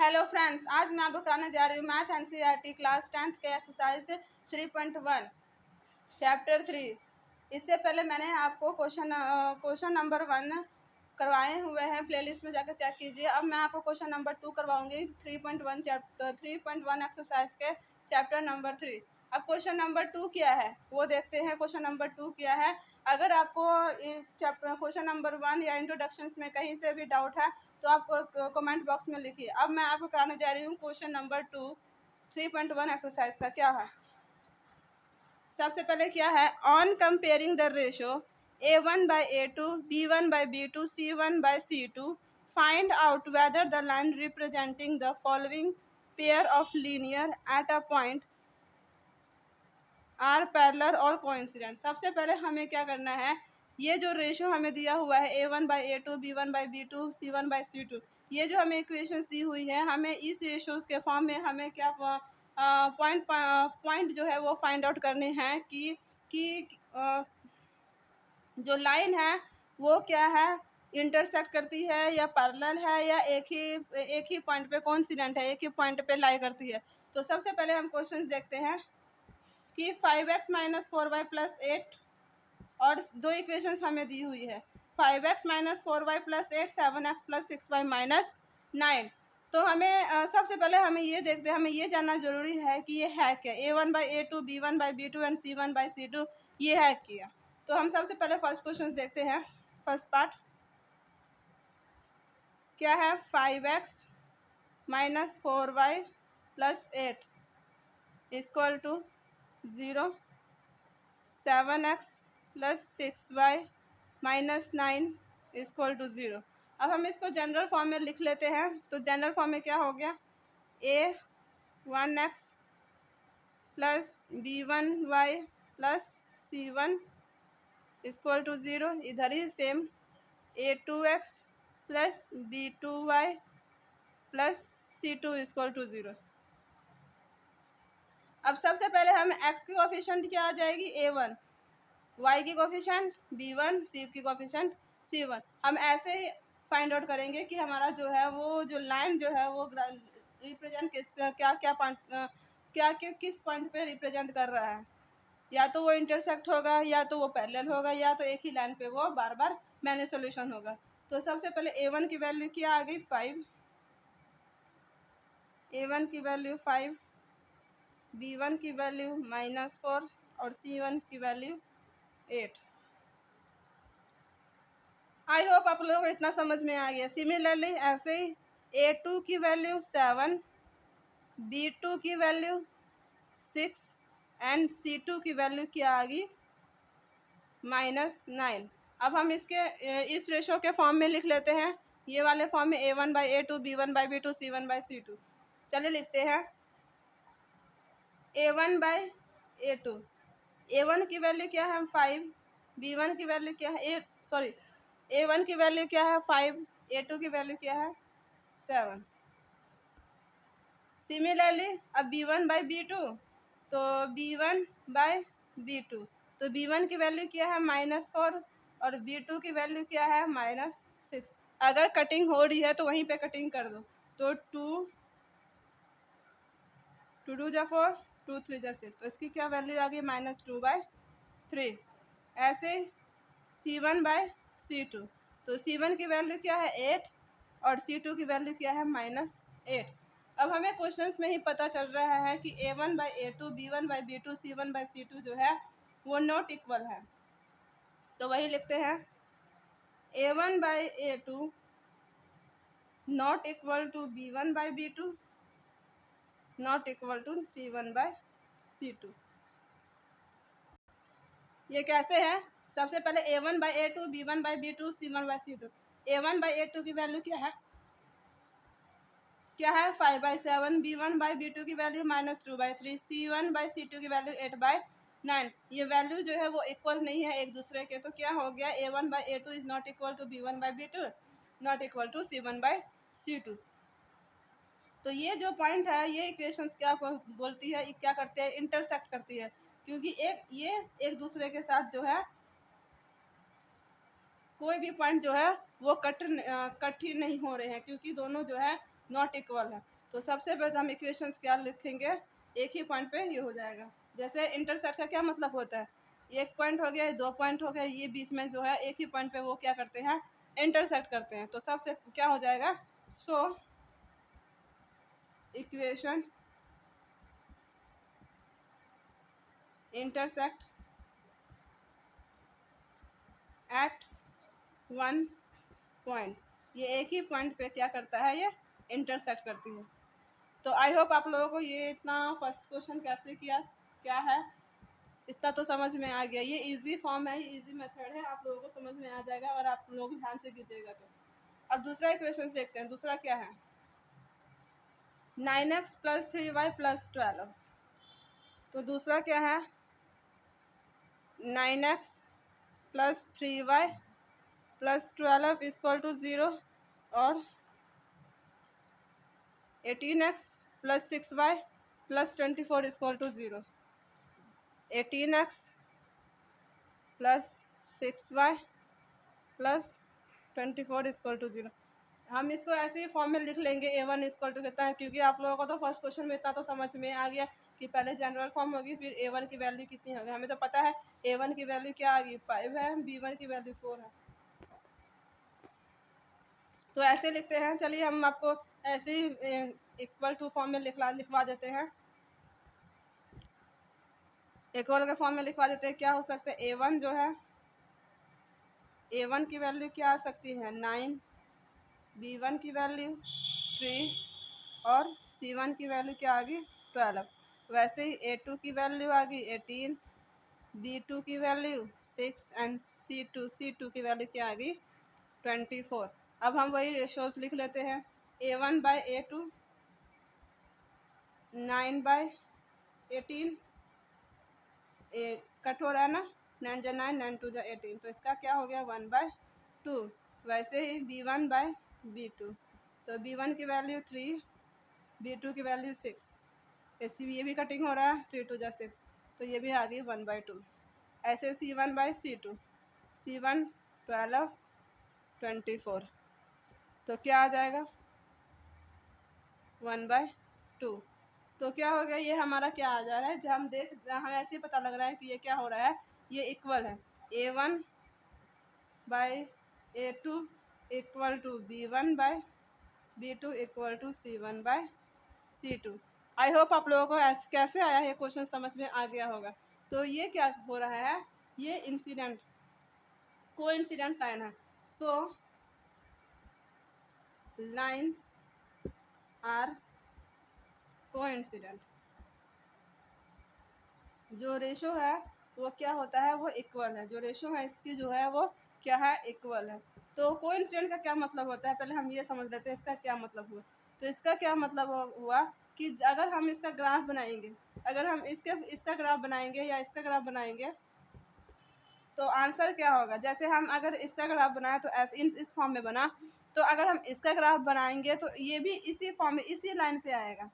Hello friends, आज मैं आपको कराने जा रही हूँ मैथ एनसीईआरटी क्लास 10th के एक्सरसाइज 3.1 चैप्टर 3। इससे पहले मैंने आपको क्वेश्चन नंबर 1 करवाए हुए हैं, प्लेलिस्ट में जाकर चेक कीजिए। अब मैं आपको क्वेश्चन नंबर 2 करवाऊंगी 3.1 एक्सरसाइज के चैप्टर नंबर 3। अब क्वेश्चन नंबर 2 क्या है वो देखते हैं। क्वेश्चन नंबर 2 क्या है? अगर आपको क्वेश्चन नंबर 1 या इंट्रोडक्शन में कहीं से भी डाउट है तो आप कमेंट बॉक्स में लिखिए। अब मैं आपको कराने जा रही हूँ क्वेश्चन नंबर 2 3.1 एक्सरसाइज का। क्या है? सबसे पहले क्या है, on comparing the ratio a1/a2 b1/b2 c1/c2 find out whether the line representing the following pair of linear at a point are parallel और कोइंसिडेंट। सबसे पहले हमें क्या करना है, ये जो रेशो हमें दिया हुआ है a1/a2 b1/b2 c1/c2, ये जो हमें इक्वेशंस दी हुई है, हमें इस रेशोज़ के फॉर्म में हमें क्या पॉइंट जो है वो फाइंड आउट करने हैं कि जो लाइन है वो क्या है, इंटरसेक्ट करती है या पैरेलल है या एक ही पॉइंट पे कोइंसिडेंट है, एक ही पॉइंट पे लाई करती है। तो सबसे पहले हम क्वेश्चन देखते हैं कि 5x माइनस 4y प्लस 8 और दो इक्वेशंस हमें दी हुई है। 5x minus 4y plus 8 7x plus 6y minus 9। तो हमें सबसे पहले हमें ये देखते हैं, हमें ये जानना जरूरी है कि ये है क्या। a1/a2 b1/b2 एंड c1/c2 ये है क्या। तो हम सबसे पहले फर्स्ट क्वेश्चन देखते हैं। फर्स्ट पार्ट क्या है, 5x minus 4y plus 8 equal to 0, 7x plus 6y minus 9 equal to 0। अब हम इसको जनरल फॉर्म में लिख लेते हैं। तो जनरल फॉर्म में क्या हो गया, a1x plus b1y plus c1 equal to 0। इधर ही same a2x plus b2y plus c2 equal to 0। अब सबसे पहले हम x की कोफिशिएंट क्या आ जाएगी, a1, y की कोफिशिएंट b1, c की कोफिशिएंट c1। हम ऐसे ही फाइंड आउट करेंगे कि हमारा जो है वो जो लाइन जो है वो रिप्रेजेंट किस पॉइंट पे रिप्रेजेंट कर रहा है। या तो वो इंटरसेक्ट होगा, या तो वो पैरेलल होगा, या तो एक ही लाइन पे वो बार बार मैंने सोल्यूशन होगा। तो सबसे पहले a1 की वैल्यू क्या आ गई, 5, a1 की वैल्यू 5, b1 की वैल्यू -4 और c1 की वैल्यू 8। आई होप आप लोगों को इतना समझ में आ गया। सिमिलरली ऐसे ही a2 की वैल्यू 7, b2 की वैल्यू 6 एंड c2 की वैल्यू क्या आ गई, -9। अब हम इसके इस रेशो के फॉर्म में लिख लेते हैं, ये वाले फॉर्म में a1/a2 b1/b2 c1/c2। चलिए लिखते हैं a1/a2। a1 की वैल्यू क्या है, 5, b1 की वैल्यू क्या है, a1 की वैल्यू क्या है 5, a2 की वैल्यू क्या है 7। सिमिलरली अब b1/b2, तो b1/b2, तो b1 की वैल्यू क्या है -4 और b2 की वैल्यू क्या है -6। अगर कटिंग हो रही है तो वहीं पे कटिंग कर दो। तो 2 2 जा 4, 2 3 जा 6, तो इसकी क्या वैल्यू आ गई -2/3। ऐसे c1/c2, तो c1 की वैल्यू क्या है 8 और c2 की वैल्यू क्या है -8। अब हमें क्वेश्चंस में ही पता चल रहा है कि a1/a2 b1/b2 c1/c2 जो है वो नॉट इक्वल है। तो वही लिखते हैं a1/a2 not equal to b1/b2 not equal to c1/c2। ये कैसे है, सबसे पहले a1/a2 b1/b2 c1/c2। a1/a2 की वैल्यू क्या है 5/7, b1/b2 की वैल्यू -2/3, c1/c2 की वैल्यू 8/9। ये वैल्यू जो है वो इक्वल नहीं है एक दूसरे के। तो क्या हो गया, a1/a2 is not equal to b1/b2 not equal to c1/c2। तो ये जो पॉइंट है, ये इक्वेशंस क्या बोलती है, क्या करते हैं, इंटरसेक्ट करती है। क्योंकि ये एक दूसरे के साथ जो है कोई भी पॉइंट जो है वो कट ही नहीं हो रहे हैं, क्योंकि दोनों जो है नॉट इक्वल है। तो सबसे पहले हम इक्वेशंस क्या लिखेंगे, एक ही पॉइंट पे ये हो जाएगा। जैसे इंटरसेक्ट का क्या मतलब होता है, एक पॉइंट हो गया, दो पॉइंट हो गए, ये बीच में जो है एक ही पॉइंट पे वो क्या करते हैं, इंटरसेक्ट करते हैं। तो सबसे क्या हो जाएगा, so equation intersect at one point, ये एक ही पॉइंट पे क्या करता है, ये इंटरसेक्ट करती है। तो आई होप आप लोगों को ये इतना फर्स्ट क्वेश्चन कैसे किया क्या है इतना तो समझ में आ गया। ये इजी फॉर्म है, ये इजी मेथड है, आप लोगों को समझ में आ जाएगा अगर आप लोग ध्यान से कीजिएगा तो। अब दूसरा इक्वेशन देखते हैं, दूसरा क्या है, 9x + 3y + 12। तो दूसरा क्या है, 9x + 3y + 12 = 0 और 18x + 6y + 24 = 0। 18x + 6y + 24 = 0। हम इसको ऐसे ही फॉर्म में लिख लेंगे, A1 = कितना है, क्योंकि आप लोगों को तो फर्स्ट क्वेश्चन में इतना तो समझ में आ गया कि पहले जनरल फॉर्म होगी, फिर A1 की वैल्यू कितनी होगी। हमें तो पता है A1 की वैल्यू क्या आ गई, 5 है, B1 की वैल्यू 4 है। तो ऐसे लिखते हैं, चलिए हम आपको ऐसे ही इक्वल टू फॉर्म में लिखवा देते हैं, इक्वल के फॉर्म में लिखवा देते हैं। क्या हो सकता है, A1 जो है, A1 की वैल्यू क्या आ सकती है, 9, B1 की वैल्यू 3 और C1 की वैल्यू क्या आ गई, 12। वैसे ही A2 की वैल्यू आ गई 18, B2 की वैल्यू 6 एंड C2 की वैल्यू क्या आ गई, 24। अब हम वही रेशोज लिख लेते हैं, A1/A2 9/18, कट हो रहा है ना, 9 × 9 9 × 2 = 18, तो इसका क्या हो गया, 1/2। वैसे ही B1/B2, तो B1 की वैल्यू 3, B2 की वैल्यू 6, इसी ये भी कटिंग हो रहा है, 3 × 2 = 6, तो ये भी आ गई 1/2। ऐसे C1/C2, C1 12 24, तो क्या आ जाएगा, 1/2। तो क्या हो गया, ये हमारा क्या आ जा रहा है, जब हम हमें ऐसे ही पता लग रहा है कि ये क्या हो रहा है, ये इक्वल है, A1/A2 = B1/B2 = C1/C2। I hope आप लोगों को कैसे आया ये क्वेश्चन समझ में आ गया होगा। तो ये क्या हो रहा है, ये इंसिडेंट कोइंसिडेंट लाइन है। सो लाइन्स आर कोइंसिडेंट, जो रेशो है वो क्या होता है, वो इक्वल है, जो रेशो है इसकी जो है वो क्या है, इक्वल है। तो कोइंसिडेंट का क्या मतलब होता है, पहले हम ये समझ लेते हैं इसका क्या मतलब हुआ। तो इसका क्या मतलब हुआ कि अगर हम इसका ग्राफ बनाएंगे, अगर हम इसका ग्राफ बनाएंगे या इसका ग्राफ बनाएंगे, तो आंसर क्या होगा, जैसे हम अगर इसका ग्राफ बनाए तो ऐसे इस फॉर्म में बना, तो अगर हम इसका ग्राफ बनाएंगे तो ये भी इसी फॉर्म में इसी लाइन पे आएगा,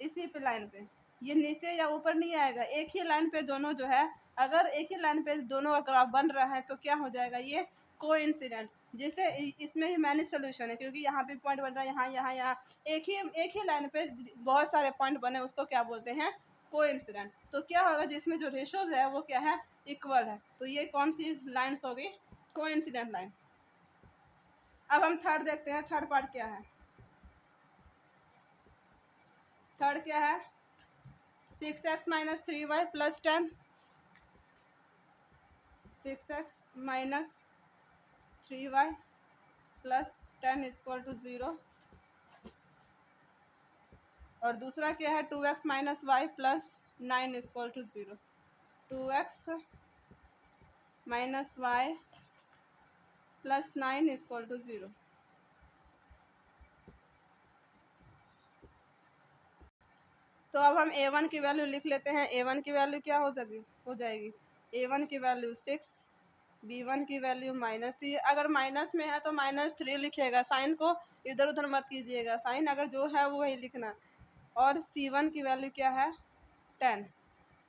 इसी पे लाइन पे, ये नीचे या ऊपर नहीं आएगा, एक ही लाइन पे दोनों जो है, अगर एक ही लाइन पे दोनों का ग्राफ बन रहा है तो क्या हो जाएगा, ये कोइंसिडेंट। जिससे इसमें ही मैनी सोल्यूशन है, क्योंकि यहाँ पे पॉइंट बन रहा है, यहाँ यहाँ यहाँ एक ही लाइन पे बहुत सारे पॉइंट बने, उसको क्या बोलते हैं, कोइंसिडेंट। तो क्या होगा, जिसमें जो रेशोज है वो क्या है, इक्वल है। तो ये कौन सी लाइन्स हो गई, कोइंसिडेंट लाइन। अब हम थर्ड देखते हैं, थर्ड पार्ट क्या है, थर्ड क्या है, 6x - 3y + 10, 6x - 3y + 10 = 0। और दूसरा क्या है, 2x - y + 9 = 0, 2x - y + 9 = 0। तो अब हम A1 की वैल्यू लिख लेते हैं, A1 की वैल्यू क्या हो जाएगी, A1 की वैल्यू 6, B1 की वैल्यू -3, अगर माइनस में है तो -3 लिखेगा, साइन को इधर उधर मत कीजिएगा, साइन अगर जो है वो वही लिखना। और C1 की वैल्यू क्या है, 10।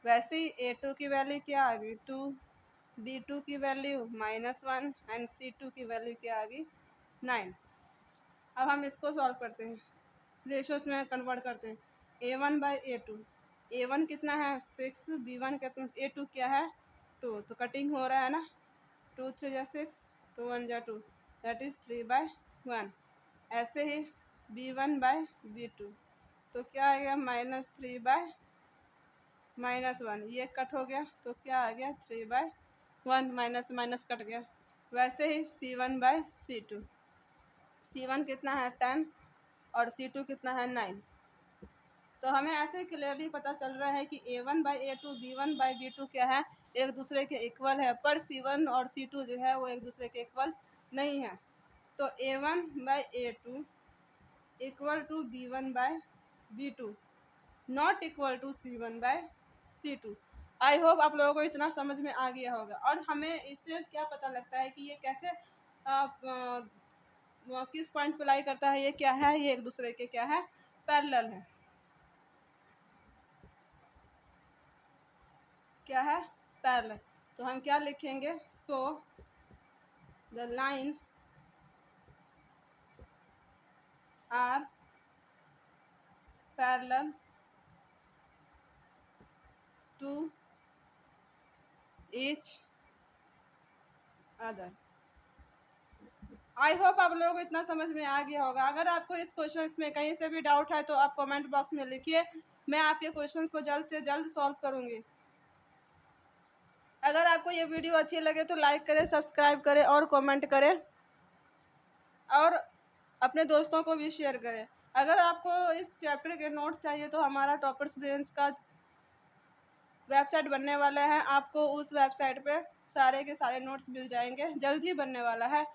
वैसे ही A2 की वैल्यू क्या आ गई, 2, B2 की वैल्यू -1 एंड C2 की वैल्यू क्या आ गई, 9। अब हम इसको सॉल्व करते हैं, रेशोस में कन्वर्ट करते हैं। A1/A2, A1 कितना है 6, B1 कितना, A2 क्या है 2, तो कटिंग हो रहा है ना, 2 3 जा 6, 2 1 जा 2, दैट इज़ 3/1। ऐसे ही B1/B2, तो क्या आ गया -3/-1, ये कट हो गया तो क्या आ गया 3/1, माइनस माइनस कट गया। वैसे ही C1/C2, C1 कितना है 10 और C2 कितना है 9। तो हमें ऐसे क्लियरली पता चल रहा है कि A1/A2 B1/B2 क्या है, एक दूसरे के इक्वल है, पर C1 और C2 जो है वो एक दूसरे के इक्वल नहीं है। तो A1/A2 equal to B1/B2, not equal to C1/C2। I hope आप लोगों को इतना समझ में आ गया होगा। और हमें इससे क्या पता लगता है कि ये कैसे किस पॉइंट पे लाई करता है, ये क्या है, ये एक दूसरे के क्या है, पैरेलल है। क्या है, पैरेलल। तो हम क्या लिखेंगे, so the lines are parallel to each other. I hope आप लोगों को इतना समझ में आ गया होगा। अगर आपको इस क्वेश्चन में कहीं से भी डाउट है तो आप कमेंट बॉक्स में लिखिए, मैं आपके क्वेश्चन को जल्द से जल्द सॉल्व करूंगी। अगर आपको ये वीडियो अच्छी लगे तो लाइक करें, सब्सक्राइब करें और कमेंट करें, और अपने दोस्तों को भी शेयर करें। अगर आपको इस चैप्टर के नोट्स चाहिए तो हमारा टॉपर्स ब्रेन्स का वेबसाइट बनने वाला है, आपको उस वेबसाइट पे सारे के सारे नोट्स मिल जाएंगे, जल्द ही बनने वाला है।